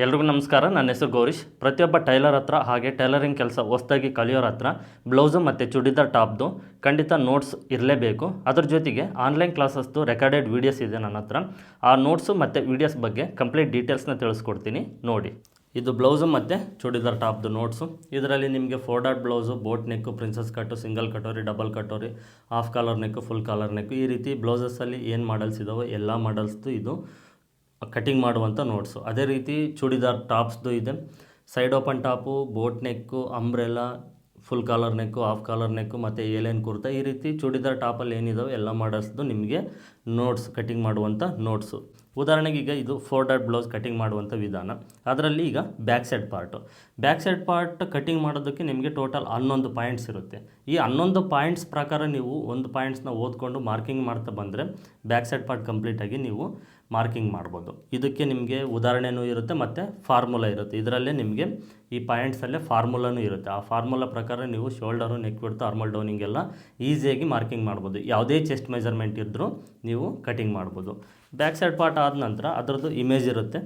ಎಲ್ರಿಗೂ ನಮಸ್ಕಾರ. ನನ್ನ ಹೆಸರು ಗೌರೀಶ್. ಪ್ರತಿಯೊಬ್ಬ ಟೈಲರ್ ಹತ್ರ ಹಾಗೆ ಟೈಲರಿಂಗ್ ಕೆಲಸ ಹೊಸದಾಗಿ ಕಲಿಯೋರ ಹತ್ರ ಬ್ಲೌಸು ಮತ್ತು ಚೂಡಿದಾರ್ ಟಾಪ್ದು ಖಂಡಿತ ನೋಟ್ಸ್ ಇರಲೇಬೇಕು. ಅದ್ರ ಜೊತೆಗೆ ಆನ್ಲೈನ್ ಕ್ಲಾಸಸ್ದು ರೆಕಾರ್ಡೆಡ್ ವೀಡಿಯೋಸ್ ಇದೆ ನನ್ನ ಹತ್ರ. ಆ ನೋಟ್ಸು ಮತ್ತು ವೀಡಿಯೋಸ್ ಬಗ್ಗೆ ಕಂಪ್ಲೀಟ್ ಡೀಟೇಲ್ಸ್ನ ತಿಳಿಸ್ಕೊಡ್ತೀನಿ ನೋಡಿ. ಇದು ಬ್ಲೌಸು ಮತ್ತು ಚೂಡಿದಾರ್ ಟಾಪ್ದು ನೋಟ್ಸು. ಇದರಲ್ಲಿ ನಿಮಗೆ 4 dot blouse, boat neck, princess cut, single katori, double katori, half collar neck, full collar neck, ಈ ರೀತಿ ಬ್ಲೌಸಸ್ಸಲ್ಲಿ ಏನು ಮಾಡಲ್ಸ್ ಇದ್ದಾವೆ ಎಲ್ಲ ಮಾಡಲ್ಸ್ದು ಇದು ಕಟಿಂಗ್ ಮಾಡುವಂಥ ನೋಟ್ಸು. ಅದೇ ರೀತಿ ಚೂಡಿದಾರ್ ಟಾಪ್ಸ್ದು ಇದೆ. Side open top, boat neck, umbrella, full collar neck, half collar neck ಮತ್ತು ಏಲೇನ್ ಕುರ್ತಾ, ಈ ರೀತಿ ಚೂಡಿದಾರ್ ಟಾಪಲ್ಲಿ ಏನಿದಾವೆ ಎಲ್ಲ ಮಾಡಲ್ಸ್ದು ನಿಮಗೆ ನೋಟ್ಸ್ ಕಟಿಂಗ್ ಮಾಡುವಂಥ ನೋಟ್ಸು. ಉದಾಹರಣೆಗೆ ಈಗ ಇದು 4 ಡಾಟ್ ಬ್ಲೌಸ್ ಕಟಿಂಗ್ ಮಾಡುವಂಥ ವಿಧಾನ. ಅದರಲ್ಲಿ ಈಗ ಬ್ಯಾಕ್ ಸೈಡ್ ಪಾರ್ಟ್ ಕಟಿಂಗ್ ಮಾಡೋದಕ್ಕೆ ನಿಮಗೆ ಟೋಟಲ್ 11 ಪಾಯಿಂಟ್ಸ್ ಇರುತ್ತೆ. ಈ 11 ಪಾಯಿಂಟ್ಸ್ ಪ್ರಕಾರ ನೀವು ಒಂದು ಪಾಯಿಂಟ್ಸ್ನ ಓದ್ಕೊಂಡು ಮಾರ್ಕಿಂಗ್ ಮಾಡ್ತಾ ಬಂದರೆ ಬ್ಯಾಕ್ ಸೈಡ್ ಪಾರ್ಟ್ ಕಂಪ್ಲೀಟಾಗಿ ನೀವು ಮಾರ್ಕಿಂಗ್ ಮಾಡ್ಬೋದು. ಇದಕ್ಕೆ ನಿಮಗೆ ಉದಾಹರಣೆನೂ ಇರುತ್ತೆ ಮತ್ತು ಫಾರ್ಮುಲಾ ಇರುತ್ತೆ. ಇದರಲ್ಲೇ ನಿಮಗೆ ಈ ಪಾಯಿಂಟ್ಸಲ್ಲೇ ಫಾರ್ಮುಲಾನೂ ಇರುತ್ತೆ. ಆ ಫಾರ್ಮುಲಾ ಪ್ರಕಾರ ನೀವು ಶೋಲ್ಡರು, ನೆಕ್ ವಿಡ್ತ್, ಆರ್ಮಲ್ ಡೌನಿಂಗೆಲ್ಲ ಈಸಿಯಾಗಿ ಮಾರ್ಕಿಂಗ್ ಮಾಡ್ಬೋದು. ಯಾವುದೇ ಚೆಸ್ಟ್ ಮೆಜರ್ಮೆಂಟ್ ಇದ್ದರೂ ನೀವು ಕಟಿಂಗ್ ಮಾಡ್ಬೋದು. ಬ್ಯಾಕ್ ಸೈಡ್ ಪಾರ್ಟ್ ಆದ ನಂತರ ಅದರದ್ದು ಇಮೇಜ್ ಇರುತ್ತೆ.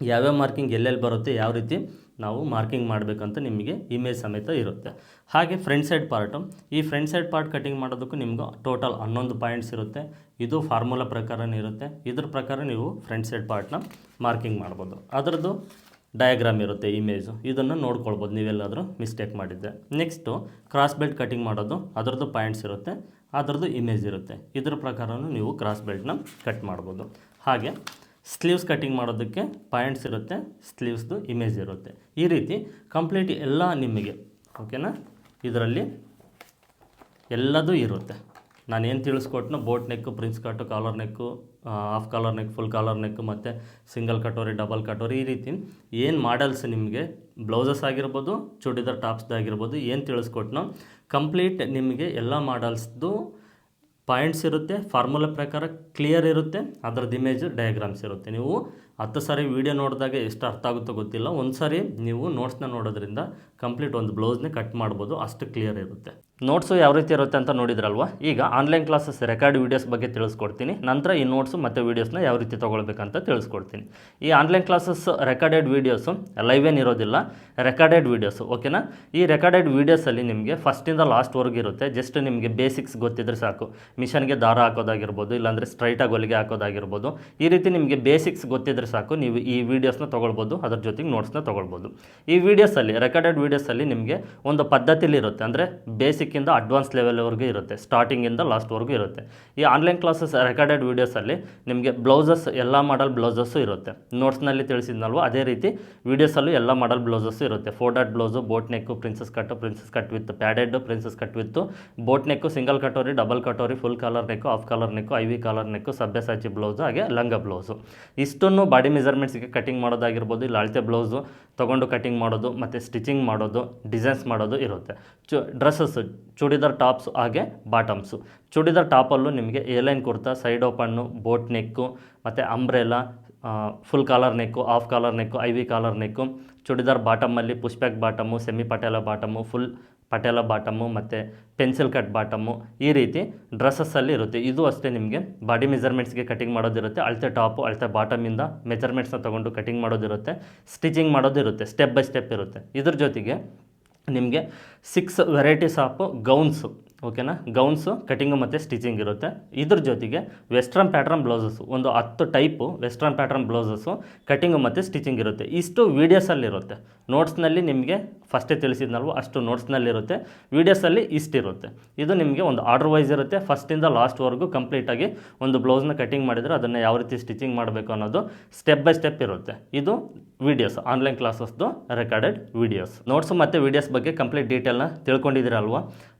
ಯಾವ್ಯಾವ ಮಾರ್ಕಿಂಗ್ ಎಲ್ಲೆಲ್ಲಿ ಬರುತ್ತೆ, ಯಾವ ರೀತಿ ನಾವು ಮಾರ್ಕಿಂಗ್ ಮಾಡಬೇಕಂತ ನಿಮಗೆ ಇಮೇಜ್ ಸಮೇತ ಇರುತ್ತೆ. ಹಾಗೆ ಫ್ರಂಟ್ ಸೈಡ್ ಪಾರ್ಟ್ ಕಟಿಂಗ್ ಮಾಡೋದಕ್ಕೂ ನಿಮ್ಗೆ ಟೋಟಲ್ 11 ಪಾಯಿಂಟ್ಸ್ ಇರುತ್ತೆ. ಇದು ಫಾರ್ಮುಲಾ ಪ್ರಕಾರನೇ ಇರುತ್ತೆ. ಇದ್ರ ಪ್ರಕಾರ ನೀವು ಫ್ರಂಟ್ ಸೈಡ್ ಪಾರ್ಟ್ನ ಮಾರ್ಕಿಂಗ್ ಮಾಡ್ಬೋದು. ಅದರದ್ದು ಡಯಾಗ್ರಾಮ್ ಇರುತ್ತೆ, ಇಮೇಜು, ಇದನ್ನು ನೋಡ್ಕೊಳ್ಬೋದು ನೀವೆಲ್ಲಾದರೂ ಮಿಸ್ಟೇಕ್ ಮಾಡಿದ್ದೆ. ನೆಕ್ಸ್ಟು ಕ್ರಾಸ್ ಬೆಲ್ಟ್ ಕಟಿಂಗ್ ಮಾಡೋದು, ಅದರದ್ದು ಪಾಯಿಂಟ್ಸ್ ಇರುತ್ತೆ, ಅದರದ್ದು ಇಮೇಜ್ ಇರುತ್ತೆ. ಇದ್ರ ಪ್ರಕಾರನೂ ನೀವು ಕ್ರಾಸ್ ಬೆಲ್ಟ್ನ ಕಟ್ ಮಾಡ್ಬೋದು. ಹಾಗೆ ಸ್ಲೀವ್ಸ್ ಕಟಿಂಗ್ ಮಾಡೋದಕ್ಕೆ ಪಾಯಿಂಟ್ಸ್ ಇರುತ್ತೆ, ಸ್ಲೀವ್ಸ್ದು ಇಮೇಜ್ ಇರುತ್ತೆ. ಈ ರೀತಿ ಕಂಪ್ಲೀಟ್ ಎಲ್ಲ ನಿಮಗೆ ಓಕೆನಾ, ಇದರಲ್ಲಿ ಎಲ್ಲದೂ ಇರುತ್ತೆ. ನಾನೇನು ತಿಳಿಸ್ಕೊಟ್ನೋ boat neck, prince cut, collar neck, half collar neck, full collar neck ಮತ್ತು ಸಿಂಗಲ್ ಕಟೋರಿ, ಡಬಲ್ ಕಟೋರಿ, ಈ ರೀತಿ ಏನು ಮಾಡಲ್ಸ್ ನಿಮಗೆ ಬ್ಲೌಸಸ್ ಆಗಿರ್ಬೋದು, ಚೂಡಿದಾರ್ ಟಾಪ್ಸ್ದಾಗಿರ್ಬೋದು ಏನು ತಿಳಿಸ್ಕೊಟ್ನೋ ಕಂಪ್ಲೀಟ್ ನಿಮಗೆ ಎಲ್ಲ ಮಾಡಲ್ಸ್ದು ಪಾಯಿಂಟ್ಸ್ ಇರುತ್ತೆ, ಫಾರ್ಮುಲಾ ಪ್ರಕಾರ ಕ್ಲಿಯರ್ ಇರುತ್ತೆ, ಅದರದ್ದು ಇಮೇಜು ಡಯಾಗ್ರಾಮ್ಸ್ ಇರುತ್ತೆ. ನೀವು 10 ಸಾರಿ ವೀಡಿಯೋ ನೋಡಿದಾಗ ಎಷ್ಟು ಅರ್ಥ ಆಗುತ್ತೋ ಗೊತ್ತಿಲ್ಲ, ಒಂದು ಸಾರಿ ನೀವು ನೋಟ್ಸ್ನ ನೋಡೋದ್ರಿಂದ ಕಂಪ್ಲೀಟ್ ಒಂದು ಬ್ಲೌಸ್ನೇ ಕಟ್ ಮಾಡ್ಬೋದು, ಅಷ್ಟು ಕ್ಲಿಯರ್ ಇರುತ್ತೆ. ನೋಟ್ಸು ಯಾವ ರೀತಿ ಇರುತ್ತೆ ಅಂತ ನೋಡಿದ್ರಲ್ವ. ಈಗ ಆನ್ಲೈನ್ ಕ್ಲಾಸಸ್ ರೆಕಾರ್ಡ್ ವೀಡಿಯೋಸ್ ಬಗ್ಗೆ ತಿಳಿಸ್ಕೊಡ್ತೀನಿ. ನಂತರ ಈ ನೋಟ್ಸು ಮತ್ತು ವೀಡಿಯೋಸ್ನ ಯಾವ ರೀತಿ ತೊಗೊಳ್ಬೇಕಂತ ತಿಳಿಸ್ಕೊಡ್ತೀನಿ. ಈ online classes recorded videos live ಏನಿರೋದಿಲ್ಲ, ರೆಕಾರ್ಡೆಡ್ ವೀಡಿಯೋಸು ಓಕೆನಾ. ಈ ರೆಕಾರ್ಡೆಡ್ ವೀಡಿಯೋಸಲ್ಲಿ ನಿಮಗೆ ಫಸ್ಟಿಂದ ಲಾಸ್ಟ್ವರೆಗೂ ಇರುತ್ತೆ. ಜಸ್ಟ್ ನಿಮಗೆ ಬೇಸಿಕ್ಸ್ ಗೊತ್ತಿದ್ರೆ ಸಾಕು. ಮಿಷನ್ಗೆ ದಾರ ಹಾಕೋದಾಗಿರ್ಬೋದು, ಇಲ್ಲಾಂದರೆ ಸ್ಟ್ರೈಟಾಗಿ ಹೊಲಿಗೆ ಹಾಕೋದಾಗಿರ್ಬೋದು, ಈ ರೀತಿ ನಿಮಗೆ ಬೇಸಿಕ್ಸ್ ಗೊತ್ತಿದ್ರೆ ಸಾಕು, ನೀವು ಈ ವೀಡಿಯೋಸ್ನ ತೊಗೊಳ್ಬೋದು, ಅದ್ರ ಜೊತೆಗೆ ನೋಟ್ಸ್ನ ತೊಗೊಳ್ಬೋದು. ಈ ವೀಡಿಯೋಸಲ್ಲಿ ರೆಕಾರ್ಡೆಡ್ ವೀಡಿಯೋಸಲ್ಲಿ ನಿಮಗೆ ಒಂದು ಪದ್ಧತಿಲಿ ಇರುತ್ತೆ, ಅಂದರೆ ಬೇಸಿಕ್ಕಿಂದ ಅಡ್ವಾನ್ಸ್ ಲೆವೆಲ್ವರೆಗೂ ಇರುತ್ತೆ, ಸ್ಟಾರ್ಟಿಂಗಿಂದ ಲಾಸ್ಟ್ವರೆಗೂ ಇರುತ್ತೆ. ಈ ಆನ್ಲೈನ್ ಕ್ಲಾಸಸ್ ರೆಕಾರ್ಡೆಡ್ ವೀಡಿಯೋಸಲ್ಲಿ ನಿಮಗೆ ಬ್ಲೌಸಸ್ ಎಲ್ಲ ಮಾಡಲ್ ಬ್ಲೌಸಸ್ಸು ಇರುತ್ತೆ. ನೋಟ್ಸ್ನಲ್ಲಿ ತಿಳಿಸಿದ್ನಲ್ವ ಅದೇ ರೀತಿ ವೀಡಿಯೋಸಲ್ಲೂ ಎಲ್ಲ ಮಾಡಲ್ ಬ್ಲೌಸಸ್ಸು ಇರುತ್ತೆ. 4 dot blouse, boat neck, princess cut with padded, princess cut with boat neck, single katori, double katori, full collar neck, half collar neck, ivy collar neck, Sabyasachi blouse, ಹಾಗೆ ಲಂಗ blouse. ಇಷ್ಟನ್ನು ಬಾಡಿ ಮೆಜರ್ಮೆಂಟ್ಸ್ಗೆ ಕಟಿಂಗ್ ಮಾಡೋದಾಗಿರ್ಬೋದು, ಇಲ್ಲ ಅಳತೆ ಬ್ಲೌಸು ತೊಗೊಂಡು ಕಟಿಂಗ್ ಮಾಡೋದು ಮತ್ತು ಸ್ಟಿಚಿಂಗ್ ಮಾಡೋದು, ಡಿಸೈನ್ಸ್ ಮಾಡೋದು ಇರುತ್ತೆ. ಡ್ರೆಸ್ಸಸ್ಸು, ಚೂಡಿದಾರ್ ಟಾಪ್ಸು ಹಾಗೆ ಬಾಟಮ್ಸು. ಚೂಡಿದಾರ್ ಟಾಪಲ್ಲೂ ನಿಮಗೆ A line kurta, side open, boat neck ಮತ್ತು umbrella, full collar neck, half collar neck, ivy collar neck. Churidar ಬಾಟಮಲ್ಲಿ pushback bottom, semi Patiala bottom, full Patiala bottom ಮತ್ತು ಪೆನ್ಸಿಲ್ ಕಟ್ ಬಾಟಮು, ಈ ರೀತಿ ಡ್ರೆಸ್ಸಸ್ಸಲ್ಲಿ ಇರುತ್ತೆ. ಇದು ಅಷ್ಟೇ ನಿಮಗೆ ಬಾಡಿ ಮೆಜರ್ಮೆಂಟ್ಸ್ಗೆ ಕಟಿಂಗ್ ಮಾಡೋದಿರುತ್ತೆ. ಅಳತೆ ಟಾಪು, ಅಳತೆ ಬಾಟಮಿಂದ ಮೆಜರ್ಮೆಂಟ್ಸ್ನ ತೊಗೊಂಡು ಕಟಿಂಗ್ ಮಾಡೋದಿರುತ್ತೆ, ಸ್ಟಿಚಿಂಗ್ ಮಾಡೋದಿರುತ್ತೆ, ಸ್ಟೆಪ್ ಬೈ ಸ್ಟೆಪ್ ಇರುತ್ತೆ. ಇದ್ರ ಜೊತೆಗೆ ನಿಮಗೆ 6 ವೆರೈಟೀಸ್ ಆಫ್ ಗೌನ್ಸು ಓಕೆನಾ, ಗೌನ್ಸು ಕಟಿಂಗು ಮತ್ತು ಸ್ಟಿಚಿಂಗ್ ಇರುತ್ತೆ. ಇದ್ರ ಜೊತೆಗೆ ವೆಸ್ಟ್ರನ್ ಪ್ಯಾಟ್ರನ್ ಬ್ಲೌಸಸ್ಸು, ಒಂದು 10 type western pattern blouses cutting ಮತ್ತು ಸ್ಟಿಚಿಂಗ್ ಇರುತ್ತೆ. ಇಷ್ಟು ವೀಡಿಯೋಸಲ್ಲಿರುತ್ತೆ. ನೋಟ್ಸ್ನಲ್ಲಿ ನಿಮಗೆ ಫಸ್ಟೇ ತಿಳಿಸಿದ್ನಲ್ವ ಅಷ್ಟು ನೋಟ್ಸ್ನಲ್ಲಿರುತ್ತೆ. ವೀಡಿಯೋಸಲ್ಲಿ ಇಷ್ಟಿರುತ್ತೆ. ಇದು ನಿಮಗೆ ಒಂದು ಆರ್ಡರ್ ವೈಸ್ ಇರುತ್ತೆ. ಫಸ್ಟಿಂದ ಲಾಸ್ಟ್ವರೆಗೂ ಕಂಪ್ಲೀಟಾಗಿ ಒಂದು ಬ್ಲೌಸ್ನ ಕಟಿಂಗ್ ಮಾಡಿದರೆ ಅದನ್ನು ಯಾವ ರೀತಿ ಸ್ಟಿಚಿಂಗ್ ಮಾಡಬೇಕು ಅನ್ನೋದು ಸ್ಟೆಪ್ ಬೈ ಸ್ಟೆಪ್ ಇರುತ್ತೆ. ಇದು ವೀಡಿಯೋಸ್, ಆನ್ಲೈನ್ ಕ್ಲಾಸಸ್ದು ರೆಕಾರ್ಡೆಡ್ ವೀಡಿಯೋಸ್. ನೋಟ್ಸು ಮತ್ತು ವೀಡಿಯೋಸ್ ಬಗ್ಗೆ ಕಂಪ್ಲೀಟ್ ಡೀಟೇಲ್ನ ತಿಳ್ಕೊಂಡಿದ್ದೀರಲ್ವ.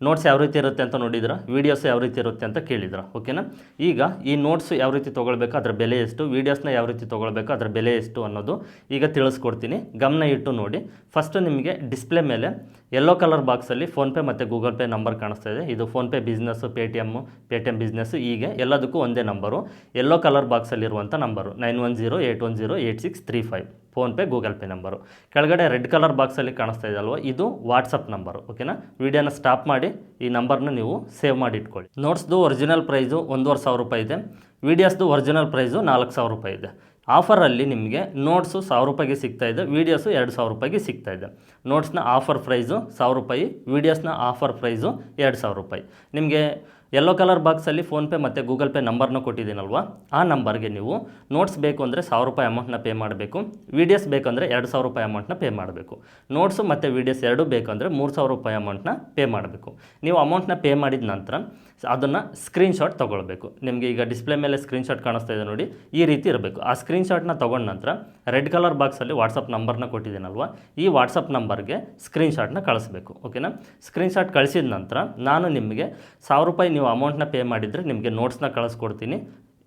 ನೋಟ್ಸ್ ಯಾವ ರೀತಿ ಇರುತ್ತೆ ಅಂತ ನೋಡಿದ್ರ, ವೀಡಿಯೋಸ್ ಯಾವ ರೀತಿ ಇರುತ್ತೆ ಅಂತ ಕೇಳಿದ್ರ ಓಕೆನಾ. ಈಗ ಈ ನೋಟ್ಸ್ ಯಾವ ರೀತಿ ತೊಗೊಳ್ಬೇಕು, ಅದರ ಬೆಲೆ ಎಷ್ಟು, ವೀಡಿಯೋಸ್ನ ಯಾವ ರೀತಿ ತೊಗೊಳ್ಬೇಕು, ಅದರ ಬೆಲೆ ಎಷ್ಟು ಅನ್ನೋದು ಈಗ ತಿಳಿಸ್ಕೊಡ್ತೀನಿ. ಗಮನ ಇಟ್ಟು ನೋಡಿ. ಫಸ್ಟು ನಿಮಗೆ ಡಿಸ್ಪ್ಲೇ ಮೇಲೆ ಯೆಲ್ಲೋ ಕಲರ್ ಬಾಕ್ಸಲ್ಲಿ ಫೋನ್ಪೇ ಮತ್ತು ಗೂಗಲ್ ಪೇ ನಂಬರ್ ಕಾಣಿಸ್ತಾ ಇದೆ. ಇದು ಫೋನ್ಪೇ ಬಿಸ್ನೆಸ್ಸು, ಪೇಟಿಎಮ್ ಬಿಸ್ನೆಸ್ಸು, ಹೀಗೆ ಎಲ್ಲದಕ್ಕೂ ಒಂದೇ ನಂಬರು. ಯೆಲ್ಲೋ ಕಲರ್ ಬಾಕ್ಸಲ್ಲಿರುವಂಥ number 9108108635 PhonePe Google Pay number. ಕೆಳಗಡೆ ರೆಡ್ ಕಲರ್ ಬಾಕ್ಸಲ್ಲಿ ಕಾಣಿಸ್ತಾ ಇದೆ ಅಲ್ವ, ಇದು ವಾಟ್ಸಪ್ ನಂಬರು ಓಕೆನಾ. ವೀಡಿಯೋನ ಸ್ಟಾಪ್ ಮಾಡಿ ಈ ನಂಬರ್ನ ನೀವು ಸೇವ್ ಮಾಡಿ ಇಟ್ಕೊಳ್ಳಿ. ನೋಟ್ಸ್ದು ಒರಿಜಿನಲ್ ಪ್ರೈಸು 1500 ರೂಪಾಯಿ ಇದೆ. ವೀಡಿಯೋಸ್ದು ಒರಿಜಿನಲ್ ಪ್ರೈಸು 4000 ರೂಪಾಯಿ ಇದೆ. ಆಫರಲ್ಲಿ ನಿಮಗೆ ನೋಟ್ಸು 1000 ರೂಪಾಯಿಗೆ ಸಿಗ್ತಾಯಿದೆ, ವೀಡಿಯೋಸು 2000 ರೂಪಾಯಿಗೆ ಸಿಗ್ತಾಯಿದೆ. ನೋಟ್ಸ್ನ ಆಫರ್ ಪ್ರೈಸು 1000 ರೂಪಾಯಿ, ವೀಡಿಯೋಸ್ನ ಆಫರ್ ಪ್ರೈಸು 2000 ರೂಪಾಯಿ. ನಿಮಗೆ ಯೆಲ್ಲೋ ಕಲರ್ ಬಾಕ್ಸಲ್ಲಿ ಫೋನ್ಪೇ ಮತ್ತು ಗೂಗಲ್ ಪೇ ನಂಬರ್ನ ಕೊಟ್ಟಿದ್ದೀನಲ್ವ, ಆ ನಂಬರ್ಗೆ ನೀವು ನೋಟ್ಸ್ ಬೇಕು ಅಂದರೆ 1000 ರೂಪಾಯಿ ಅಮೌಂಟ್ನ ಪೇ ಮಾಡಬೇಕು, ವೀಡಿಯೋಸ್ ಬೇಕಂದರೆ 2000 ರೂಪಾಯಿ ಅಮೌಂಟ್ನ ಪೇ ಮಾಡಬೇಕು. ನೋಟ್ಸು ಮತ್ತು ವೀಡಿಯೋಸ್ ಎರಡೂ ಬೇಕಂದರೆ 3000 ರೂಪಾಯಿ ಅಮೌಂಟ್ನ ಪೇ ಮಾಡಬೇಕು. ನೀವು ಅಮೌಂಟ್ನ ಪೇ ಮಾಡಿದ ನಂತರ ಅದನ್ನು ಸ್ಕ್ರೀನ್ಶಾಟ್ ತೊಗೊಳ್ಬೇಕು. ನಿಮಗೆ ಈಗ ಡಿಸ್ಪ್ಲೇ ಮೇಲೆ ಸ್ಕ್ರೀನ್ಶಾಟ್ ಕಾಣಿಸ್ತಾ ಇದೆ ನೋಡಿ, ಈ ರೀತಿ ಇರಬೇಕು. ಆ ಸ್ಕ್ರೀನ್ಶಾಟ್ನ ತೊಗೊಂಡ ನಂತರ ರೆಡ್ ಕಲರ್ ಬಾಕ್ಸಲ್ಲಿ ವಾಟ್ಸಪ್ ನಂಬರ್ನ ಕೊಟ್ಟಿದ್ದೀನಲ್ವ, ಈ ವಾಟ್ಸಪ್ ನಂಬರ್ಗೆ ಸ್ಕ್ರೀನ್ಶಾಟ್ನ ಕಳಿಸ್ಬೇಕು. ಓಕೆನಾ? ಸ್ಕ್ರೀನ್ಶಾಟ್ ಕಳಿಸಿದ ನಂತರ ನಾನು ನಿಮಗೆ 1000 ರೂಪಾಯಿ ನೀವು ಅಮೌಂಟ್ನ ಪೇ ಮಾಡಿದರೆ ನಿಮಗೆ ನೋಟ್ಸ್ನ ಕಳಿಸ್ಕೊಡ್ತೀನಿ,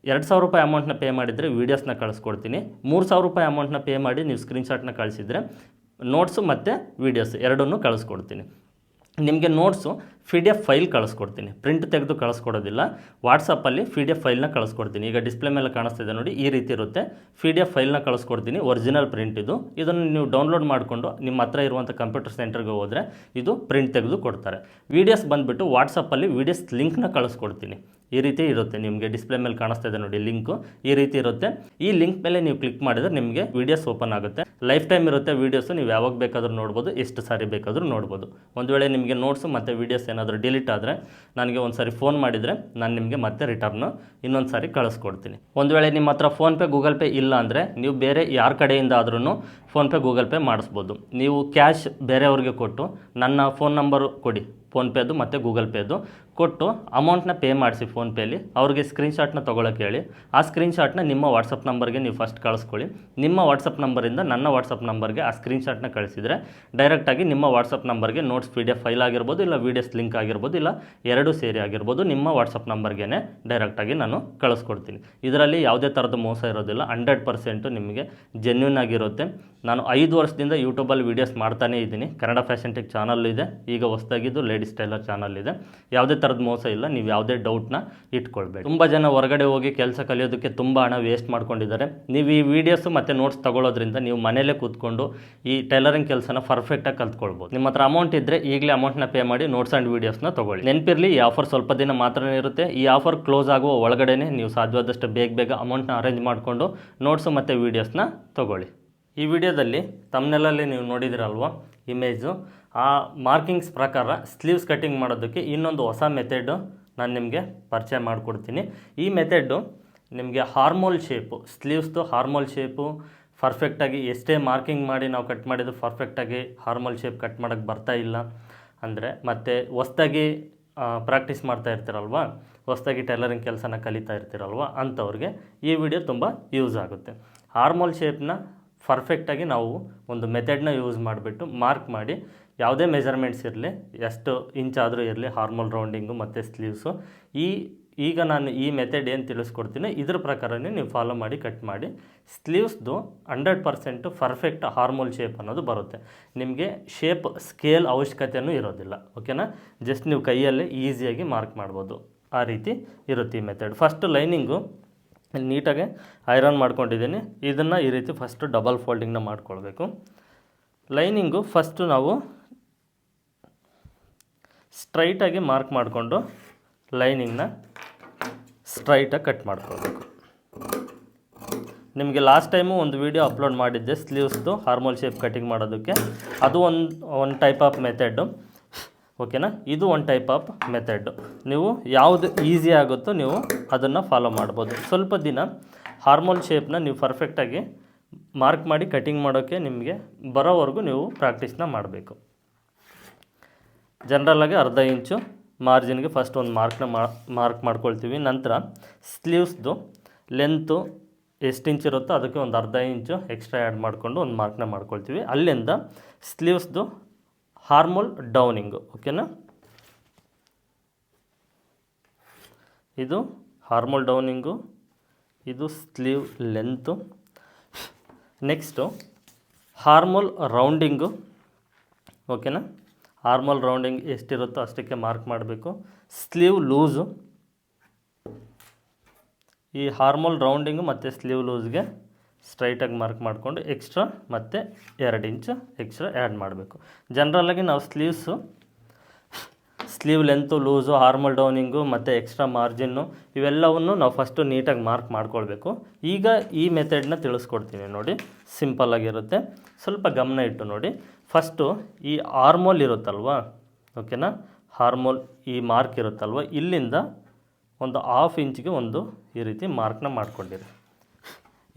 2000 ರೂಪಾಯಿ ಅಮೌಂಟ್ನ ಪೇ ಮಾಡಿದರೆ ವೀಡಿಯೋಸ್ನ ಕಳಿಸ್ಕೊಡ್ತೀನಿ, 3000 ರೂಪಾಯಿ ಅಮೌಂಟ್ನ ಪೇ ಮಾಡಿ ನೀವು ಸ್ಕ್ರೀನ್ಶಾಟ್ನ ಕಳಿಸಿದರೆ ನೋಟ್ಸು ಮತ್ತು ವೀಡಿಯೋಸ್ ಎರಡನ್ನೂ ಕಳಿಸ್ಕೊಡ್ತೀನಿ. ನಿಮಗೆ ನೋಟ್ಸು PDF ಫೈಲ್ ಕಳಿಸ್ಕೊಡ್ತೀನಿ, ಪ್ರಿಂಟ್ ತೆಗೆದು ಕಳಿಸ್ಕೊಡೋದಿಲ್ಲ. ವಾಟ್ಸಪ್ಪಲ್ಲಿ PDF ಫೈಲ್ನ ಕಳಿಸ್ಕೊಡ್ತೀನಿ. ಈಗ ಡಿಸ್ಪ್ಲೇ ಮೇಲೆ ಕಾಣಿಸ್ತಿದೆ ನೋಡಿ, ಈ ರೀತಿ ಇರುತ್ತೆ. PDF ಫೈಲ್ನ ಕಳಿಸ್ಕೊಡ್ತೀನಿ, ಒರಿಜಿನಲ್ ಪ್ರಿಂಟ್ ಇದು. ಇದನ್ನು ನೀವು ಡೌನ್ಲೋಡ್ ಮಾಡಿಕೊಂಡು ನಿಮ್ಮ ಹತ್ರ ಇರುವಂಥ ಕಂಪ್ಯೂಟರ್ ಸೆಂಟರ್ಗೆ ಹೋದರೆ ಇದು ಪ್ರಿಂಟ್ ತೆಗೆದು ಕೊಡ್ತಾರೆ. ವೀಡಿಯೋಸ್ ಬಂದುಬಿಟ್ಟು ವಾಟ್ಸಪ್ಪಲ್ಲಿ ವೀಡಿಯೋಸ್ ಲಿಂಕ್ನ ಕಳಿಸ್ಕೊಡ್ತೀನಿ. ಈ ರೀತಿ ಇರುತ್ತೆ. ನಿಮಗೆ ಡಿಸ್ಪ್ಲೇ ಮೇಲೆ ಕಾಣಿಸ್ತಾ ಇದೆ ನೋಡಿ ಲಿಂಕು, ಈ ರೀತಿ ಇರುತ್ತೆ. ಈ ಲಿಂಕ್ ಮೇಲೆ ನೀವು ಕ್ಲಿಕ್ ಮಾಡಿದರೆ ನಿಮಗೆ ವೀಡಿಯೋಸ್ ಓಪನ್ ಆಗುತ್ತೆ. ಲೈಫ್ ಟೈಮ್ ಇರುತ್ತೆ ವೀಡಿಯೋಸು, ನೀವು ಯಾವಾಗ ಬೇಕಾದರೂ ನೋಡ್ಬೋದು, ಎಷ್ಟು ಸಾರಿ ಬೇಕಾದರೂ ನೋಡ್ಬೋದು. ಒಂದು ವೇಳೆ ನಿಮಗೆ ನೋಟ್ಸು ಮತ್ತು ವೀಡಿಯೋಸ್ ಏನಾದರೂ ಡಿಲೀಟ್ ಆದರೆ ನನಗೆ ಒಂದು ಸಾರಿ ಫೋನ್ ಮಾಡಿದರೆ ನಾನು ನಿಮಗೆ ಮತ್ತೆ ರಿಟರ್ನು ಇನ್ನೊಂದು ಸಾರಿ ಕಳಿಸ್ಕೊಡ್ತೀನಿ. ಒಂದು ವೇಳೆ ನಿಮ್ಮ ಹತ್ರ ಫೋನ್ಪೇ ಗೂಗಲ್ ಪೇ ಇಲ್ಲ ಅಂದರೆ ನೀವು ಬೇರೆ ಯಾರ ಕಡೆಯಿಂದ ಆದ್ರೂ ಫೋನ್ಪೇ ಗೂಗಲ್ ಪೇ ಮಾಡಿಸ್ಬೋದು. ನೀವು ಕ್ಯಾಶ್ ಬೇರೆಯವ್ರಿಗೆ ಕೊಟ್ಟು ನನ್ನ ಫೋನ್ ನಂಬರು ಕೊಡಿ, ಫೋನ್ಪೇದು ಮತ್ತು ಗೂಗಲ್ ಪೇದು ಕೊಟ್ಟು ಅಮೌಂಟ್ನ ಪೇ ಮಾಡಿಸಿ ಫೋನ್ಪೇಲಿ, ಅವ್ರಿಗೆ ಸ್ಕ್ರೀನ್ಶಾಟ್ನ ತೊಗೊಳಕ್ಕೆ ಹೇಳಿ. ಆ ಸ್ಕ್ರೀನ್ಶಾಟ್ನ ನಿಮ್ಮ ವಾಟ್ಸಪ್ ನಂಬರ್ಗೆ ನೀವು ಫಸ್ಟ್ ಕಳಿಸ್ಕೊಳ್ಳಿ. ನಿಮ್ಮ ವಾಟ್ಸಪ್ ನಂಬರಿಂದ ನನ್ನ ವಾಟ್ಸಪ್ ನಂಬರ್ಗೆ ಆ ಸ್ಕ್ರೀನ್ಶಾಟ್ನ ಕಳಿಸಿದರೆ ಡೈರೆಕ್ಟಾಗಿ ನಿಮ್ಮ ವಾಟ್ಸಪ್ ನಂಬರ್ಗೆ ನೋಟ್ಸ್ PDF ಫೈಲ್ ಆಗಿರ್ಬೋದು, ಇಲ್ಲ ವೀಡಿಯೋಸ್ ಲಿಂಕ್ ಆಗಿರ್ಬೋದು, ಇಲ್ಲ ಎರಡೂ ಸೇರಿ ಆಗಿರ್ಬೋದು, ನಿಮ್ಮ ವಾಟ್ಸಪ್ ನಂಬರ್ಗೆ ಡೈರೆಕ್ಟಾಗಿ ನಾನು ಕಳಿಸ್ಕೊಡ್ತೀನಿ. ಇದರಲ್ಲಿ ಯಾವುದೇ ಥರದ ಮೋಸ ಇರೋದಿಲ್ಲ, 100% ನಿಮಗೆ ಜೆನ್ಯೂನ್ ಆಗಿರುತ್ತೆ. ನಾನು 5 ವರ್ಷದಿಂದ ಯೂಟ್ಯೂಬಲ್ಲಿ ವೀಡಿಯೋಸ್ ಮಾಡ್ತಾನೇ ಇದ್ದೀನಿ. ಕನ್ನಡ ಫ್ಯಾಷನ್ ಟೆಕ್ ಚಾನಲ್ ಇದೆ, ಈಗ ಹೊಸದಾಗಿದ್ದು ಲೇಡೀಸ್ ಟೈಲರ್ ಚಾನಲ್ ಇದೆ. ಯಾವುದೇ ಥರದ ಮೋಸ ಇಲ್ಲ, ನೀವು ಯಾವುದೇ ಡೌಟ್ನ ಇಟ್ಕೊಳ್ಬೇಡಿ. ತುಂಬ ಜನ ಹೊರಗಡೆ ಹೋಗಿ ಕೆಲಸ ಕಲಿಯೋದಕ್ಕೆ ತುಂಬ ಹಣ ವೇಸ್ಟ್ ಮಾಡ್ಕೊಂಡಿದ್ದಾರೆ. ನೀವು ಈ ವೀಡಿಯೋಸು ಮತ್ತು ನೋಟ್ಸ್ ತೊಗೊಳ್ಳೋದ್ರಿಂದ ನೀವು ಮನೇಲೇ ಕೂತ್ಕೊಂಡು ಈ ಟೈಲರಿಂಗ್ ಕೆಲಸನ ಪರ್ಫೆಕ್ಟಾಗಿ ಕಲ್ತ್ಕೊಳ್ಬೋದು. ನಿಮ್ಮ ಹತ್ರ ಅಮೌಂಟ್ ಇದ್ದರೆ ಈಗಲೇ ಅಮೌಂಟ್ನ ಪೇ ಮಾಡಿ ನೋಟ್ಸ್ ಆ್ಯಂಡ್ ವೀಡಿಯೋಸ್ನ ತೊಗೊಳ್ಳಿ. ನೆನಪಿರಲಿ, ಈ ಆಫರ್ ಸ್ವಲ್ಪ ದಿನ ಮಾತ್ರನೇ ಇರುತ್ತೆ. ಈ ಆಫರ್ ಕ್ಲೋಸ್ ಆಗುವ ಒಳಗಡೆ ನೀವು ಸಾಧ್ಯವಾದಷ್ಟು ಬೇಗ ಅಮೌಂಟ್ನ ಅರೇಂಜ್ ಮಾಡಿಕೊಂಡು ನೋಟ್ಸು ಮತ್ತು ವೀಡಿಯೋಸ್ನ ತೊಗೊಳ್ಳಿ. ಈ ವಿಡಿಯೋದಲ್ಲಿ ತಮ್ನೆಲ್ಲಲ್ಲಿ ನೀವು ನೋಡಿದಿರಲ್ವ ಇಮೇಜು, ಆ ಮಾರ್ಕಿಂಗ್ಸ್ ಪ್ರಕಾರ ಸ್ಲೀವ್ಸ್ ಕಟ್ಟಿಂಗ್ ಮಾಡೋದಕ್ಕೆ ಇನ್ನೊಂದು ಹೊಸ ಮೆಥೆಡು ನಾನು ನಿಮಗೆ ಪರಿಚಯ ಮಾಡಿಕೊಡ್ತೀನಿ. ಈ ಮೆಥೆಡ್ಡು ನಿಮಗೆ ಹಾರ್ಮೋಲ್ ಶೇಪು, ಸ್ಲೀವ್ಸ್ದು ಹಾರ್ಮೋಲ್ ಶೇಪು ಪರ್ಫೆಕ್ಟಾಗಿ ಎಷ್ಟೇ ಮಾರ್ಕಿಂಗ್ ಮಾಡಿ ನಾವು ಕಟ್ ಮಾಡಿದ್ದು ಪರ್ಫೆಕ್ಟಾಗಿ ಹಾರ್ಮೋಲ್ ಶೇಪ್ ಕಟ್ ಮಾಡೋಕ್ಕೆ ಬರ್ತಾ ಇಲ್ಲ ಅಂದರೆ, ಮತ್ತು ಹೊಸ್ದಾಗಿ ಪ್ರಾಕ್ಟೀಸ್ ಮಾಡ್ತಾ ಇರ್ತೀರಲ್ವ, ಹೊಸ್ದಾಗಿ ಟೈಲರಿಂಗ್ ಕೆಲಸನ ಕಲಿತಾ ಇರ್ತೀರಲ್ವ, ಅಂಥವ್ರಿಗೆ ಈ ವಿಡಿಯೋ ತುಂಬ ಯೂಸ್ ಆಗುತ್ತೆ. ಹಾರ್ಮೋಲ್ ಶೇಪ್ನ ಪರ್ಫೆಕ್ಟಾಗಿ ನಾವು ಒಂದು ಮೆಥಡ್ನ ಯೂಸ್ ಮಾಡಿಬಿಟ್ಟು ಮಾರ್ಕ್ ಮಾಡಿ, ಯಾವುದೇ ಮೆಜರ್ಮೆಂಟ್ಸ್ ಇರಲಿ, ಎಷ್ಟು ಇಂಚ್ ಆದರೂ ಇರಲಿ, ಹಾರ್ಮೋಲ್ ರೌಂಡಿಂಗು ಮತ್ತು ಸ್ಲೀವ್ಸು, ಈಗ ನಾನು ಈ ಮೆಥಡ್ ಏನು ತಿಳಿಸ್ಕೊಡ್ತೀನಿ ಇದ್ರ ಪ್ರಕಾರನೇ ನೀವು ಫಾಲೋ ಮಾಡಿ ಕಟ್ ಮಾಡಿ ಸ್ಲೀವ್ಸ್ದು 100% ಪರ್ಫೆಕ್ಟ್ ಹಾರ್ಮೋಲ್ ಶೇಪ್ ಅನ್ನೋದು ಬರುತ್ತೆ. ನಿಮಗೆ ಶೇಪ್ ಸ್ಕೇಲ್ ಅವಶ್ಯಕತೆಯೂ ಇರೋದಿಲ್ಲ. ಓಕೆನಾ? ಜಸ್ಟ್ ನೀವು ಕೈಯಲ್ಲೇ ಈಸಿಯಾಗಿ ಮಾರ್ಕ್ ಮಾಡ್ಬೋದು. ಆ ರೀತಿ ಇರುತ್ತೆ ಈ ಮೆಥಡ್. ಫಸ್ಟು ಲೈನಿಂಗು ನೀಟಾಗಿ ಐರನ್ ಮಾಡ್ಕೊಂಡಿದ್ದೀನಿ. ಇದನ್ನು ಈ ರೀತಿ ಫಸ್ಟು ಡಬಲ್ ಫೋಲ್ಡಿಂಗ್ನ ಮಾಡ್ಕೊಳ್ಬೇಕು. ಲೈನಿಂಗು ಫಸ್ಟು ನಾವು ಸ್ಟ್ರೈಟಾಗಿ ಮಾರ್ಕ್ ಮಾಡಿಕೊಂಡು ಲೈನಿಂಗ್ನ ಸ್ಟ್ರೈಟಾಗಿ ಕಟ್ ಮಾಡ್ಕೊಳ್ಬೇಕು. ನಿಮಗೆ ಲಾಸ್ಟ್ ಟೈಮು ಒಂದು ವಿಡಿಯೋ ಅಪ್ಲೋಡ್ ಮಾಡಿದ್ದೆ ಸ್ಲೀವ್ಸ್ದು ಹಾರ್ಮೋಲ್ ಶೇಪ್ ಕಟಿಂಗ್ ಮಾಡೋದಕ್ಕೆ. ಅದು ಒಂದು ಟೈಪ್ ಆಫ್ ಮೆಥಡು. ಓಕೆನಾ? ಇದು ಒಂದು ಟೈಪ್ ಆಫ್ ಮೆಥಡು. ನೀವು ಯಾವುದು ಈಸಿ ಆಗುತ್ತೋ ನೀವು ಅದನ್ನು ಫಾಲೋ ಮಾಡ್ಬೋದು. ಸ್ವಲ್ಪ ದಿನ ಹಾರ್ಮೋಲ್ ಶೇಪ್ನ ನೀವು ಪರ್ಫೆಕ್ಟಾಗಿ ಮಾರ್ಕ್ ಮಾಡಿ ಕಟಿಂಗ್ ಮಾಡೋಕ್ಕೆ ನಿಮಗೆ ಬರೋವರೆಗೂ ನೀವು ಪ್ರಾಕ್ಟೀಸ್ನ ಮಾಡಬೇಕು. ಜನರಲ್ಲಾಗಿ ಅರ್ಧ ಇಂಚು ಮಾರ್ಜಿನ್ಗೆ ಫಸ್ಟ್ ಒಂದು ಮಾರ್ಕ್ ಮಾಡ್ಕೊಳ್ತೀವಿ. ನಂತರ ಸ್ಲೀವ್ಸ್ದು ಲೆಂತು ಎಷ್ಟು ಇಂಚ್ ಇರುತ್ತೋ ಅದಕ್ಕೆ ಒಂದು ಅರ್ಧ ಇಂಚು ಎಕ್ಸ್ಟ್ರಾ ಆ್ಯಡ್ ಮಾಡಿಕೊಂಡು ಒಂದು ಮಾರ್ಕ್ನ ಮಾಡ್ಕೊಳ್ತೀವಿ. ಅಲ್ಲಿಂದ ಸ್ಲೀವ್ಸ್ದು ಹಾರ್ಮೋಲ್ ಡೌನಿಂಗು. ಓಕೆನಾ? ಇದು ಹಾರ್ಮೋಲ್ ಡೌನಿಂಗು, ಇದು sleeve length. Next armhole rounding. ಓಕೆನಾ? ಹಾರ್ಮೋಲ್ ರೌಂಡಿಂಗ್ ಎಷ್ಟಿರುತ್ತೋ ಅಷ್ಟಕ್ಕೆ ಮಾರ್ಕ್ ಮಾಡಬೇಕು. ಸ್ಲೀವ್ ಲೂಸು, ಈ ಹಾರ್ಮೋಲ್ ರೌಂಡಿಂಗು ಮತ್ತು ಸ್ಲೀವ್ ಲೂಸ್ಗೆ ಸ್ಟ್ರೈಟಾಗಿ ಮಾರ್ಕ್ ಮಾಡಿಕೊಂಡು ಎಕ್ಸ್ಟ್ರಾ ಮತ್ತು 2 ಇಂಚು ಎಕ್ಸ್ಟ್ರಾ ಆ್ಯಡ್ ಮಾಡಬೇಕು. ಜನರಲ್ಲಾಗಿ ನಾವು ಸ್ಲೀವ್ಸು ಸ್ಲೀವ್ ಲೆಂತು, ಲೂಸು, ಆರ್ಮಲ್ ಡೌನಿಂಗು ಮತ್ತು ಎಕ್ಸ್ಟ್ರಾ ಮಾರ್ಜಿನ್ನು ಇವೆಲ್ಲವನ್ನು ನಾವು ಫಸ್ಟು ನೀಟಾಗಿ ಮಾರ್ಕ್ ಮಾಡ್ಕೊಳ್ಬೇಕು. ಈಗ ಈ ಮೆಥಡ್ನ ತಿಳಿಸ್ಕೊಡ್ತೀನಿ ನೋಡಿ, ಸಿಂಪಲ್ಲಾಗಿರುತ್ತೆ, ಸ್ವಲ್ಪ ಗಮನ ಇಟ್ಟು ನೋಡಿ. ಫಸ್ಟು ಈ ಆರ್ಮೋಲ್ ಇರುತ್ತಲ್ವ, ಓಕೆನಾ, ಹಾರ್ಮೋಲ್ ಈ ಮಾರ್ಕ್ ಇರುತ್ತಲ್ವ, ಇಲ್ಲಿಂದ ಒಂದು 1/2 ಇಂಚಿಗೆ ಒಂದು ಈ ರೀತಿ ಮಾರ್ಕ್ನ ಮಾಡ್ಕೊಂಡಿರಿ.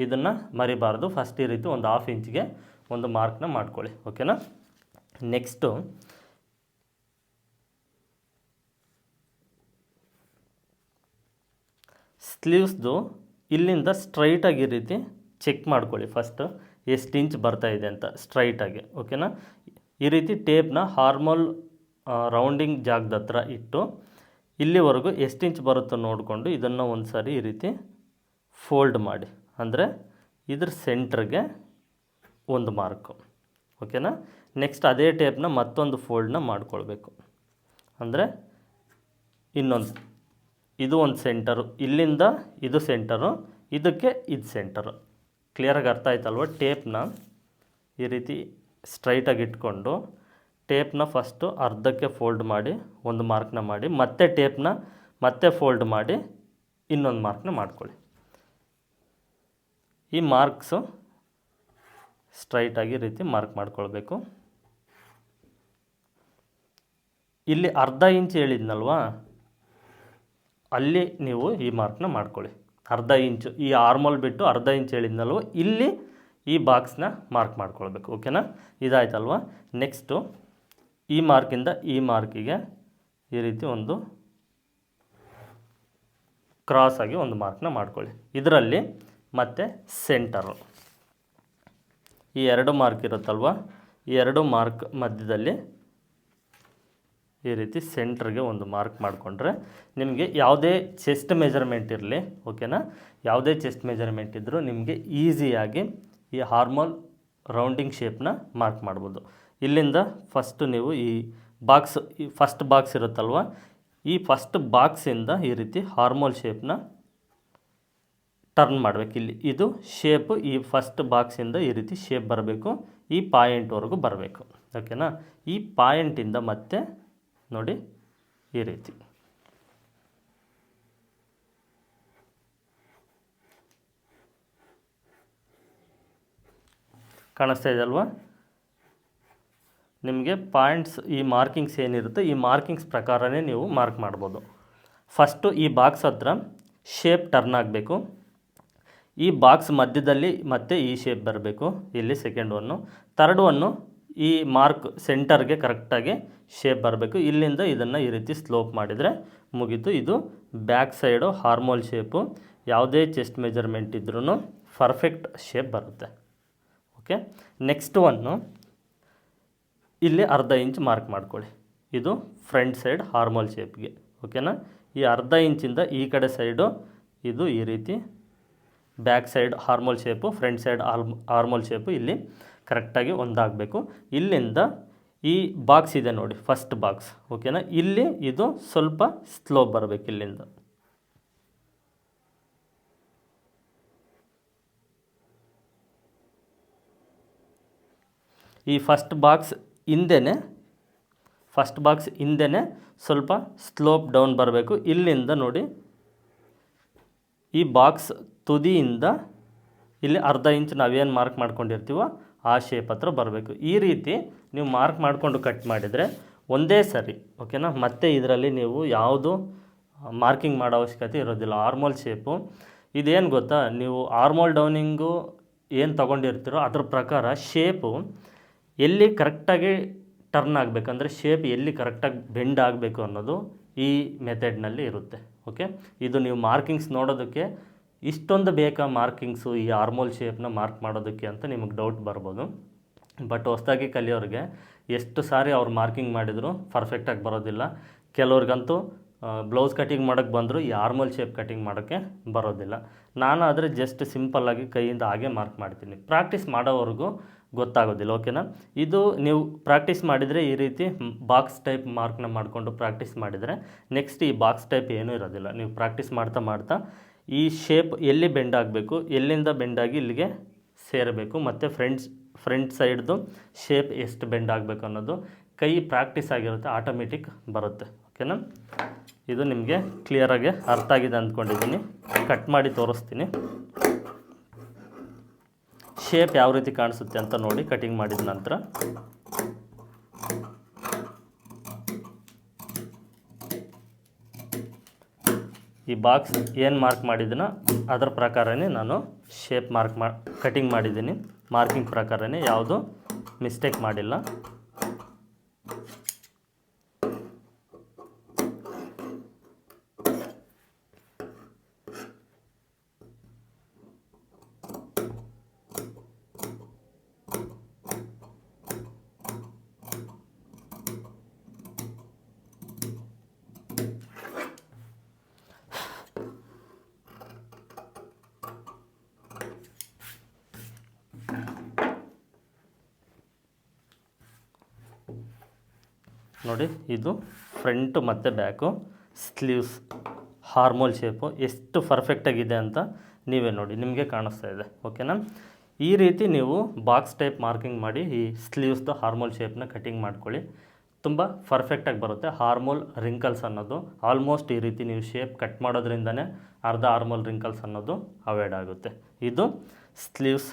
ಇದನ್ನು ಮರಿಬಾರ್ದು. ಫಸ್ಟ್ ಈ ರೀತಿ ಒಂದು 1/2 ಇಂಚಿಗೆ ಒಂದು ಮಾರ್ಕ್ನ ಮಾಡ್ಕೊಳ್ಳಿ, ಓಕೆನಾ. ನೆಕ್ಸ್ಟು ಸ್ಲೀವ್ಸ್ದು ಇಲ್ಲಿಂದ ಸ್ಟ್ರೈಟಾಗಿ ಈ ರೀತಿ ಚೆಕ್ ಮಾಡ್ಕೊಳ್ಳಿ. ಫಸ್ಟು ಎಷ್ಟು ಇಂಚ್ ಬರ್ತಾಯಿದೆ ಅಂತ ಸ್ಟ್ರೈಟಾಗಿ, ಓಕೆನಾ. ಈ ರೀತಿ ಟೇಪ್ನ ಹಾರ್ಮೋಲ್ ರೌಂಡಿಂಗ್ ಜಾಗದ ಹತ್ರ ಇಟ್ಟು ಇಲ್ಲಿವರೆಗೂ ಎಷ್ಟು ಇಂಚ್ ಬರುತ್ತೋ ನೋಡಿಕೊಂಡು ಇದನ್ನು ಒಂದು ಸಾರಿ ಈ ರೀತಿ ಫೋಲ್ಡ್ ಮಾಡಿ, ಅಂದರೆ ಇದ್ರ ಸೆಂಟ್ರಿಗೆ ಒಂದು ಮಾರ್ಕು, ಓಕೆನಾ. ನೆಕ್ಸ್ಟ್ ಅದೇ ಟೇಪ್ನ ಮತ್ತೊಂದು ಫೋಲ್ಡ್ನ ಮಾಡ್ಕೊಳ್ಬೇಕು, ಅಂದರೆ ಇನ್ನೊಂದು, ಇದು ಒಂದು ಸೆಂಟರು, ಇಲ್ಲಿಂದ ಇದು ಸೆಂಟರು, ಇದಕ್ಕೆ ಇದು ಸೆಂಟರು. ಕ್ಲಿಯರಾಗಿ ಅರ್ಥ ಆಯ್ತಲ್ವ. ಟೇಪ್ನ ಈ ರೀತಿ ಸ್ಟ್ರೈಟಾಗಿ ಇಟ್ಕೊಂಡು ಟೇಪ್ನ ಫಸ್ಟು ಅರ್ಧಕ್ಕೆ ಫೋಲ್ಡ್ ಮಾಡಿ ಒಂದು ಮಾರ್ಕ್ನ ಮಾಡಿ, ಮತ್ತೆ ಟೇಪ್ನ ಮತ್ತೆ ಫೋಲ್ಡ್ ಮಾಡಿ ಇನ್ನೊಂದು ಮಾರ್ಕ್ನ ಮಾಡ್ಕೊಳ್ಳಿ. ಈ ಮಾರ್ಕ್ಸು ಸ್ಟ್ರೈಟಾಗಿ ಈ ರೀತಿ ಮಾರ್ಕ್ ಮಾಡ್ಕೊಳ್ಬೇಕು. ಇಲ್ಲಿ ಅರ್ಧ ಇಂಚ್ ಹೇಳಿದ್ನಲ್ವಾ, ಅಲ್ಲಿ ನೀವು ಈ ಮಾರ್ಕ್ನ ಮಾಡ್ಕೊಳ್ಳಿ. ಅರ್ಧ ಇಂಚು, ಈ ಆರ್ಮೋಲ್ ಬಿಟ್ಟು ಅರ್ಧ ಇಂಚ್ ಹೇಳಿದ್ನಲ್ವ, ಇಲ್ಲಿ ಈ ಬಾಕ್ಸ್ನ ಮಾರ್ಕ್ ಮಾಡ್ಕೊಳ್ಬೇಕು, ಓಕೆನಾ. ಇದಾಯ್ತಲ್ವ. ನೆಕ್ಸ್ಟು ಈ ಮಾರ್ಕಿಂದ ಈ ಮಾರ್ಕಿಗೆ ಈ ರೀತಿ ಒಂದು ಕ್ರಾಸಾಗಿ ಒಂದು ಮಾರ್ಕ್ನ ಮಾಡ್ಕೊಳ್ಳಿ. ಇದರಲ್ಲಿ ಮತ್ತೆ ಸೆಂಟರು, ಈ 2 ಮಾರ್ಕ್ ಇರುತ್ತಲ್ವ, ಈ 2 ಮಾರ್ಕ್ ಮಧ್ಯದಲ್ಲಿ ಈ ರೀತಿ ಸೆಂಟ್ರಿಗೆ ಒಂದು ಮಾರ್ಕ್ ಮಾಡಿಕೊಂಡ್ರೆ ನಿಮಗೆ ಯಾವುದೇ ಚೆಸ್ಟ್ ಮೆಜರ್ಮೆಂಟ್ ಇರಲಿ, ಓಕೆನಾ, ಯಾವುದೇ ಚೆಸ್ಟ್ ಮೆಜರ್ಮೆಂಟ್ ಇದ್ದರೂ ನಿಮಗೆ ಈಸಿಯಾಗಿ ಈ ಹಾರ್ಮೋಲ್ ರೌಂಡಿಂಗ್ ಶೇಪ್ನ ಮಾರ್ಕ್ ಮಾಡ್ಬೋದು. ಇಲ್ಲಿಂದ ಫಸ್ಟು ನೀವು ಈ ಬಾಕ್ಸ್, ಈ ಫಸ್ಟ್ ಬಾಕ್ಸ್ ಇರುತ್ತಲ್ವ, ಈ ಫಸ್ಟ್ ಬಾಕ್ಸಿಂದ ಈ ರೀತಿ ಹಾರ್ಮೋಲ್ ಶೇಪ್ನ ಟರ್ನ್ ಮಾಡಬೇಕು. ಇಲ್ಲಿ ಇದು ಶೇಪು ಈ ಫಸ್ಟ್ ಬಾಕ್ಸಿಂದ ಈ ರೀತಿ ಶೇಪ್ ಬರಬೇಕು, ಈ ಪಾಯಿಂಟ್ವರೆಗೂ ಬರಬೇಕು, ಓಕೆನಾ. ಈ ಪಾಯಿಂಟಿಂದ ಮತ್ತೆ ನೋಡಿ ಈ ರೀತಿ ಕಾಣಿಸ್ತಾ ಇದೆ ಅಲ್ವಾ ನಿಮಗೆ. ಪಾಯಿಂಟ್ಸ್, ಈ ಮಾರ್ಕಿಂಗ್ಸ್ ಏನಿರುತ್ತೆ ಈ ಮಾರ್ಕಿಂಗ್ಸ್ ಪ್ರಕಾರನೇ ನೀವು ಮಾರ್ಕ್ ಮಾಡ್ಬೋದು. ಫಸ್ಟು ಈ ಬಾಕ್ಸ್ ಹತ್ರ ಶೇಪ್ ಟರ್ನ್ ಆಗಬೇಕು, ಈ ಬಾಕ್ಸ್ ಮಧ್ಯದಲ್ಲಿ ಮತ್ತೆ ಈ ಶೇಪ್ ಬರಬೇಕು, ಇಲ್ಲಿ ಸೆಕೆಂಡ್ ಒನ್ನು. ಥರ್ಡ್ ಒನ್ನು ಈ ಮಾರ್ಕ್ ಸೆಂಟರ್ಗೆ ಕರೆಕ್ಟಾಗಿ ಶೇಪ್ ಬರಬೇಕು. ಇಲ್ಲಿಂದ ಇದನ್ನು ಈ ರೀತಿ ಸ್ಲೋಪ್ ಮಾಡಿದರೆ ಮುಗೀತು. ಇದು ಬ್ಯಾಕ್ ಸೈಡು ಹಾರ್ಮೋಲ್ ಶೇಪು. ಯಾವುದೇ ಚೆಸ್ಟ್ ಮೆಜರ್ಮೆಂಟ್ ಇದ್ರೂ ಪರ್ಫೆಕ್ಟ್ ಶೇಪ್ ಬರುತ್ತೆ, ಓಕೆ. ನೆಕ್ಸ್ಟ್ ಒನ್ನು ಇಲ್ಲಿ ಅರ್ಧ ಇಂಚ್ ಮಾರ್ಕ್ ಮಾಡ್ಕೊಳ್ಳಿ. ಇದು ಫ್ರಂಟ್ ಸೈಡ್ ಹಾರ್ಮೋಲ್ ಶೇಪ್ಗೆ, ಓಕೆನಾ. ಈ ಅರ್ಧ ಇಂಚಿಂದ ಈ ಕಡೆ ಸೈಡು ಇದು ಈ ರೀತಿ back side armhole shape, front side armhole shape ಇಲ್ಲಿ ಕರೆಕ್ಟಾಗಿ ಒಂದಾಗಬೇಕು. ಇಲ್ಲಿಂದ ಈ ಬಾಕ್ಸ್ ಇದೆ ನೋಡಿ, ಫಸ್ಟ್ ಬಾಕ್ಸ್, ಓಕೆನಾ. ಇಲ್ಲಿ ಇದು ಸ್ವಲ್ಪ ಸ್ಲೋಪ್ ಬರಬೇಕು ಇಲ್ಲಿಂದ. ಈ ಫಸ್ಟ್ ಬಾಕ್ಸ್ ಹಿಂದೆನೇ ಸ್ವಲ್ಪ ಸ್ಲೋಪ್ ಡೌನ್ ಬರಬೇಕು. ಇಲ್ಲಿಂದ ನೋಡಿ ಈ ಬಾಕ್ಸ್ ತುದಿಯಿಂದ ಇಲ್ಲಿ ಅರ್ಧ ಇಂಚ್ ನಾವೇನು ಮಾರ್ಕ್ ಮಾಡ್ಕೊಂಡಿರ್ತೀವೋ ಆ ಶೇಪ್ ಹತ್ರ ಬರಬೇಕು. ಈ ರೀತಿ ನೀವು ಮಾರ್ಕ್ ಮಾಡಿಕೊಂಡು ಕಟ್ ಮಾಡಿದರೆ ಒಂದೇ ಸರಿ, ಓಕೆನಾ. ಮತ್ತು ಇದರಲ್ಲಿ ನೀವು ಯಾವುದು ಮಾರ್ಕಿಂಗ್ ಮಾಡೋ ಅವಶ್ಯಕತೆ ಇರೋದಿಲ್ಲ. ಆರ್ಮೋಲ್ ಶೇಪು ಇದೇನು ಗೊತ್ತಾ, ನೀವು ಆರ್ಮೋಲ್ ಡೌನಿಂಗು ಏನು ತೊಗೊಂಡಿರ್ತೀರೋ ಅದ್ರ ಪ್ರಕಾರ ಶೇಪು ಎಲ್ಲಿ ಕರೆಕ್ಟಾಗಿ ಟರ್ನ್ ಆಗಬೇಕಂದ್ರೆ ಶೇಪ್ ಎಲ್ಲಿ ಕರೆಕ್ಟಾಗಿ ಬೆಂಡ್ ಆಗಬೇಕು ಅನ್ನೋದು ಈ ಮೆಥಡ್ನಲ್ಲಿ ಇರುತ್ತೆ, ಓಕೆ. ಇದು ನೀವು ಮಾರ್ಕಿಂಗ್ಸ್ ನೋಡೋದಕ್ಕೆ ಇಷ್ಟೊಂದು ಬೇಕಾ ಮಾರ್ಕಿಂಗ್ಸು ಈ ಆರ್ಮೋಲ್ ಶೇಪ್ನ ಮಾರ್ಕ್ ಮಾಡೋದಕ್ಕೆ ಅಂತ ನಿಮಗೆ ಡೌಟ್ ಬರ್ಬೋದು. ಬಟ್ ಹೊಸದಾಗಿ ಕಲಿಯೋರಿಗೆ ಎಷ್ಟು ಸಾರಿ ಅವ್ರು ಮಾರ್ಕಿಂಗ್ ಮಾಡಿದರೂ ಪರ್ಫೆಕ್ಟಾಗಿ ಬರೋದಿಲ್ಲ. ಕೆಲವ್ರಿಗಂತೂ ಬ್ಲೌಸ್ ಕಟಿಂಗ್ ಮಾಡೋಕ್ಕೆ ಬಂದರೂ ಈ ಆರ್ಮೋಲ್ ಶೇಪ್ ಕಟಿಂಗ್ ಮಾಡೋಕ್ಕೆ ಬರೋದಿಲ್ಲ. ನಾನು ಆದರೆ ಜಸ್ಟ್ ಸಿಂಪಲ್ಲಾಗಿ ಕೈಯಿಂದ ಹಾಗೆ ಮಾರ್ಕ್ ಮಾಡ್ತೀನಿ. ಪ್ರಾಕ್ಟೀಸ್ ಮಾಡೋವರೆಗೂ ಗೊತ್ತಾಗೋದಿಲ್ಲ, ಓಕೆನಾ. ಇದು ನೀವು ಪ್ರಾಕ್ಟೀಸ್ ಮಾಡಿದರೆ ಈ ರೀತಿ ಬಾಕ್ಸ್ ಟೈಪ್ ಮಾರ್ಕ್ನ ಮಾಡಿಕೊಂಡು ಪ್ರಾಕ್ಟೀಸ್ ಮಾಡಿದರೆ ನೆಕ್ಸ್ಟ್ ಈ ಬಾಕ್ಸ್ ಟೈಪ್ ಏನೂ ಇರೋದಿಲ್ಲ. ನೀವು ಪ್ರಾಕ್ಟೀಸ್ ಮಾಡ್ತಾ ಈ ಶೇಪ್ ಎಲ್ಲಿ ಬೆಂಡ್ ಆಗಬೇಕು, ಎಲ್ಲಿಂದ ಬೆಂಡಾಗಿ ಇಲ್ಲಿಗೆ ಸೇರಬೇಕು, ಮತ್ತು ಫ್ರಂಟ್ ಸೈಡ್ದು ಶೇಪ್ ಎಷ್ಟು ಬೆಂಡ್ ಆಗಬೇಕು ಅನ್ನೋದು ಕೈ ಪ್ರಾಕ್ಟೀಸ್ ಆಗಿರುತ್ತೆ, ಆಟೋಮೆಟಿಕ್ ಬರುತ್ತೆ. ಓಕೆನಾ. ಇದು ನಿಮಗೆ ಕ್ಲಿಯರಾಗಿ ಅರ್ಥ ಆಗಿದೆ ಅಂದ್ಕೊಂಡಿದ್ದೀನಿ. ಕಟ್ ಮಾಡಿ ತೋರಿಸ್ತೀನಿ. ಶೇಪ್ ಯಾವ ರೀತಿ ಕಾಣಿಸುತ್ತೆ ಅಂತ ನೋಡಿ ಕಟಿಂಗ್ ಮಾಡಿದ ನಂತರ. ಈ ಬಾಕ್ಸ್ ಏನು ಮಾರ್ಕ್ ಮಾಡಿದ್ದೀನೋ ಅದರ ಪ್ರಕಾರನೇ ನಾನು ಶೇಪ್ ಕಟಿಂಗ್ ಮಾಡಿದ್ದೀನಿ. ಮಾರ್ಕಿಂಗ್ ಪ್ರಕಾರನೇ, ಯಾವುದು ಮಿಸ್ಟೇಕ್ ಮಾಡಿಲ್ಲ. ನೋಡಿ, ಇದು ಫ್ರಂಟು ಮತ್ತು ಬ್ಯಾಕು ಸ್ಲೀವ್ಸ್ ಹಾರ್ಮೋಲ್ ಶೇಪು ಎಷ್ಟು ಪರ್ಫೆಕ್ಟಾಗಿದೆ ಅಂತ ನೀವೇ ನೋಡಿ, ನಿಮಗೆ ಕಾಣಿಸ್ತಾ ಇದೆ. ಓಕೆನಾ. ಈ ರೀತಿ ನೀವು ಬಾಕ್ಸ್ ಟೈಪ್ ಮಾರ್ಕಿಂಗ್ ಮಾಡಿ ಈ ಸ್ಲೀವ್ಸ್ದು ಹಾರ್ಮೋಲ್ ಶೇಪ್ನ ಕಟಿಂಗ್ ಮಾಡ್ಕೊಳ್ಳಿ. ತುಂಬ ಪರ್ಫೆಕ್ಟಾಗಿ ಬರುತ್ತೆ. ಹಾರ್ಮೋಲ್ ರಿಂಕಲ್ಸ್ ಅನ್ನೋದು ಆಲ್ಮೋಸ್ಟ್ ಈ ರೀತಿ ನೀವು ಶೇಪ್ ಕಟ್ ಮಾಡೋದ್ರಿಂದನೇ ಅರ್ಧ ಹಾರ್ಮೋಲ್ ರಿಂಕಲ್ಸ್ ಅನ್ನೋದು ಅವಾಯ್ಡ್ ಆಗುತ್ತೆ. ಇದು ಸ್ಲೀವ್ಸ್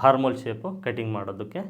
ಹಾರ್ಮೋಲ್ ಶೇಪು ಕಟಿಂಗ್ ಮಾಡೋದಕ್ಕೆ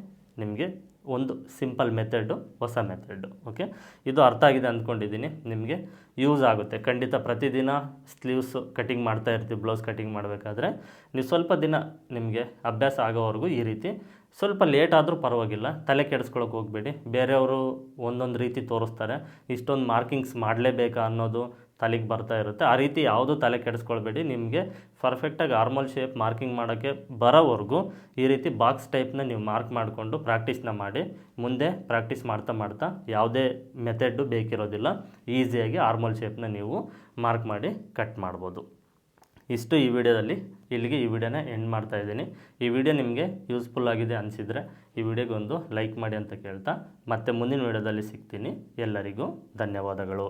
ನಿಮಗೆ ಒಂದು ಸಿಂಪಲ್ ಮೆಥಡು, ಹೊಸ ಮೆಥಡು. ಓಕೆ, ಇದು ಅರ್ಥ ಆಗಿದೆ ಅಂದ್ಕೊಂಡಿದ್ದೀನಿ. ನಿಮಗೆ ಯೂಸ್ ಆಗುತ್ತೆ ಖಂಡಿತ. ಪ್ರತಿದಿನ ಸ್ಲೀವ್ಸ್ ಕಟಿಂಗ್ ಮಾಡ್ತಾ ಇರ್ತೀವಿ. ಬ್ಲೌಸ್ ಕಟಿಂಗ್ ಮಾಡಬೇಕಾದ್ರೆ ನೀವು ಸ್ವಲ್ಪ ದಿನ ನಿಮಗೆ ಅಭ್ಯಾಸ ಆಗೋವರೆಗೂ ಈ ರೀತಿ ಸ್ವಲ್ಪ ಲೇಟ್ ಆದರೂ ಪರವಾಗಿಲ್ಲ, ತಲೆ ಕೆಡಿಸ್ಕೊಳಕ್ಕೆ ಹೋಗಬೇಡಿ. ಬೇರೆಯವರು ಒಂದೊಂದು ರೀತಿ ತೋರಿಸ್ತಾರೆ, ಇಷ್ಟೊಂದು ಮಾರ್ಕಿಂಗ್ಸ್ ಮಾಡಲೇಬೇಕಾ ಅನ್ನೋದು ತಲೆಗೆ ಬರ್ತಾ ಇರುತ್ತೆ. ಆ ರೀತಿ ಯಾವುದೂ ತಲೆ ಕೆಡಿಸ್ಕೊಳ್ಬೇಡಿ. ನಿಮಗೆ ಪರ್ಫೆಕ್ಟಾಗಿ ಹಾರ್ಮೋಲ್ ಶೇಪ್ ಮಾರ್ಕಿಂಗ್ ಮಾಡೋಕ್ಕೆ ಬರೋವರೆಗೂ ಈ ರೀತಿ ಬಾಕ್ಸ್ ಟೈಪ್ನ ನೀವು ಮಾರ್ಕ್ ಮಾಡಿಕೊಂಡು ಪ್ರಾಕ್ಟೀಸ್ನ ಮಾಡಿ. ಮುಂದೆ ಪ್ರಾಕ್ಟೀಸ್ ಮಾಡ್ತಾ ಮಾಡ್ತಾ ಯಾವುದೇ ಮೆಥಡು ಬೇಕಿರೋದಿಲ್ಲ, ಈಸಿಯಾಗಿ ಹಾರ್ಮೋಲ್ ಶೇಪ್ನ ನೀವು ಮಾರ್ಕ್ ಮಾಡಿ ಕಟ್ ಮಾಡ್ಬೋದು. ಇಷ್ಟು ಈ ವಿಡಿಯೋದಲ್ಲಿ. ಇಲ್ಲಿಗೆ ಈ ವಿಡಿಯೋನ ಎಂಡ್ ಮಾಡ್ತಾ ಇದ್ದೀನಿ. ಈ ವಿಡಿಯೋ ನಿಮಗೆ ಯೂಸ್ಫುಲ್ ಆಗಿದೆ ಅನಿಸಿದರೆ ಈ ವಿಡಿಯೋಗೆ ಒಂದು ಲೈಕ್ ಮಾಡಿ ಅಂತ ಕೇಳ್ತಾ ಮತ್ತೆ ಮುಂದಿನ ವಿಡಿಯೋದಲ್ಲಿ ಸಿಗ್ತೀನಿ. ಎಲ್ಲರಿಗೂ ಧನ್ಯವಾದಗಳು.